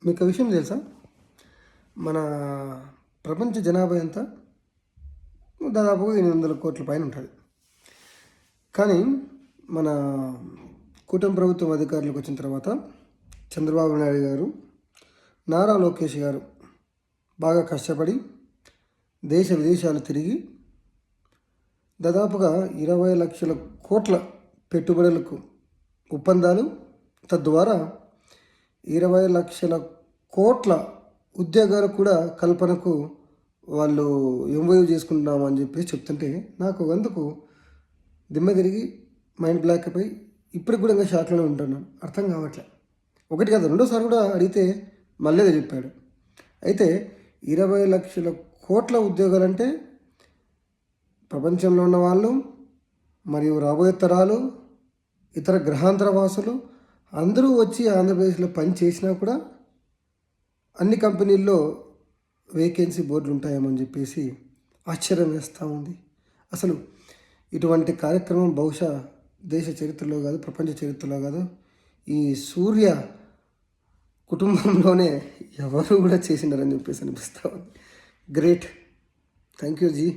మీకు విషయం తెలుసా? మన ప్రపంచ జనాభా ఎంత? దాదాపుగా 800 కోట్ల పైన ఉంటుంది. కానీ మన కూటమి ప్రభుత్వం అధికారులకు వచ్చిన తర్వాత చంద్రబాబు నాయుడు గారు, నారా లోకేష్ గారు బాగా కష్టపడి దేశ విదేశాలు తిరిగి దాదాపుగా 20 లక్షల కోట్ల పెట్టుబడులకు ఒప్పందాలు, తద్వారా 20 లక్షల కోట్ల ఉద్యోగాలు కూడా కల్పనకు వాళ్ళు ఎంఓయూ చేసుకుంటున్నామని చెప్పేసి చెప్తుంటే నాకు అందుకు దిమ్మ తిరిగి మైండ్ బ్లాక్ అయిపోయి ఇప్పటికి కూడా ఇంకా షాక్లోనే ఉంటున్నాను. అర్థం కావట్లే. ఒకటి కాదు, రెండోసారి కూడా అడిగితే మళ్ళీ చెప్పాడు. అయితే 20 లక్షల కోట్ల ఉద్యోగాలంటే ప్రపంచంలో ఉన్న వాళ్ళు మరియు రాబోయే తరాలు, ఇతర గ్రహాంతర వాసులు అందరూ వచ్చి ఆంధ్రప్రదేశ్లో పని చేసినా కూడా అన్ని కంపెనీల్లో వేకెన్సీ బోర్డులు ఉంటాయేమని చెప్పేసి ఆశ్చర్యం వేస్తూ ఉంది. అసలు ఇటువంటి కార్యక్రమం బహుశా దేశ చరిత్రలో కాదు, ప్రపంచ చరిత్రలో కాదు, ఈ సూర్య కుటుంబంలోనే ఎవరు కూడా చేసినారని చెప్పేసి అనిపిస్తూ ఉంది. గ్రేట్. Thank you G.